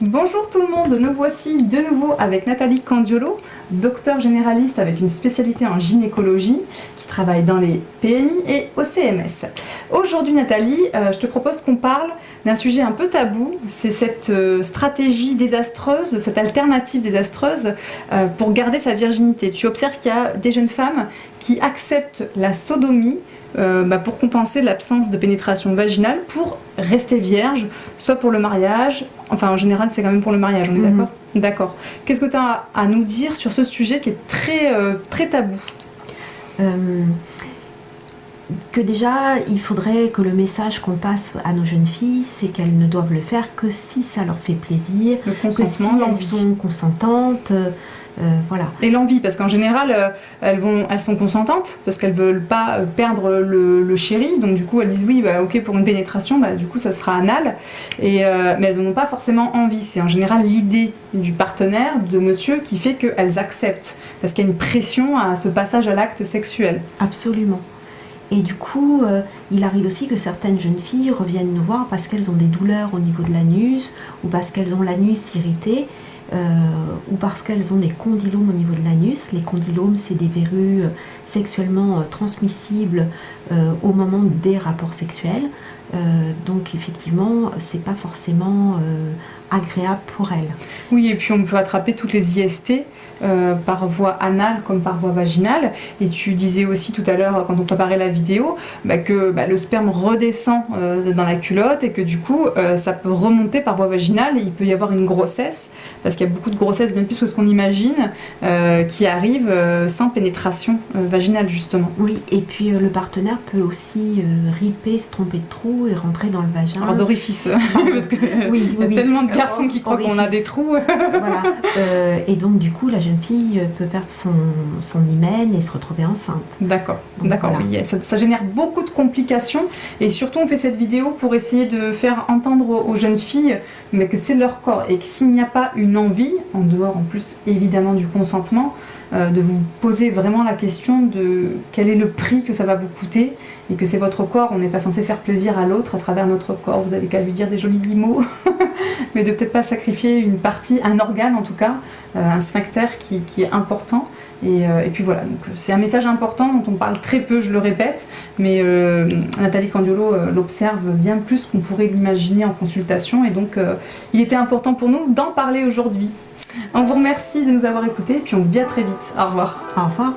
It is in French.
Bonjour tout le monde, nous voici de nouveau avec Nathalie Candiolo, docteur généraliste avec une spécialité en gynécologie qui travaille dans les PMI et au CMS. Aujourd'hui Nathalie, je te propose qu'on parle d'un sujet un peu tabou, c'est cette stratégie désastreuse, cette alternative désastreuse pour garder sa virginité. Tu observes qu'il y a des jeunes femmes qui acceptent la sodomie pour compenser l'absence de pénétration vaginale, pour rester vierge, soit pour le mariage, enfin en général c'est quand même pour le mariage, on est d'accord ? D'accord. Qu'est-ce que tu as à nous dire sur ce sujet qui est très tabou ? Que déjà, il faudrait que le message qu'on passe à nos jeunes filles, c'est qu'elles ne doivent le faire que si ça leur fait plaisir, le consentement, que si elles sont consentantes. Voilà. Et l'envie, parce qu'en général, elles sont consentantes, parce qu'elles veulent pas perdre le chéri, donc du coup elles disent oui, ok pour une pénétration, du coup ça sera anal, mais elles n'en ont pas forcément envie. C'est en général l'idée du partenaire, de monsieur, qui fait qu'elles acceptent, parce qu'il y a une pression à ce passage à l'acte sexuel. Absolument. Et du coup, il arrive aussi que certaines jeunes filles reviennent nous voir parce qu'elles ont des douleurs au niveau de l'anus, ou parce qu'elles ont l'anus irrité, ou parce qu'elles ont des condylomes au niveau de l'anus. Les condylomes, c'est des verrues sexuellement transmissibles au moment des rapports sexuels. Donc effectivement, c'est pas forcément agréable pour elles. Oui, et puis on peut attraper toutes les IST par voie anale comme par voie vaginale. Et tu disais aussi tout à l'heure, quand on préparait la vidéo, que le sperme redescend dans la culotte et que du coup, ça peut remonter par voie vaginale et il peut y avoir une grossesse, parce qu'il y a beaucoup de grossesses, bien plus que ce qu'on imagine, qui arrivent sans pénétration vaginale, justement. Oui, et puis le partenaire peut aussi riper, se tromper de trou et rentrer dans le vagin. Alors d'orifice, parce que il y a tellement de garçons qui croient qu'on a des trous. Voilà. Et donc du coup, la jeune fille peut perdre son hymen et se retrouver enceinte. D'accord, Voilà. Oui, ça génère beaucoup de complications, et surtout on fait cette vidéo pour essayer de faire entendre aux jeunes filles que c'est leur corps, et que s'il n'y a pas une envie, en dehors en plus évidemment du consentement, de vous poser vraiment la question de quel est le prix que ça va vous coûter, et que c'est votre corps, on n'est pas censé faire plaisir à l'autre à travers notre corps, vous avez qu'à lui dire des jolis mots, mais de peut-être pas sacrifier une partie, un organe en tout cas, un sphincter qui est important. Et puis voilà, donc c'est un message important dont on parle très peu, je le répète, mais Nathalie Candiolo l'observe bien plus qu'on pourrait l'imaginer en consultation, et donc il était important pour nous d'en parler aujourd'hui. On vous remercie de nous avoir écoutés, puis on vous dit à très vite. Au revoir. Au revoir.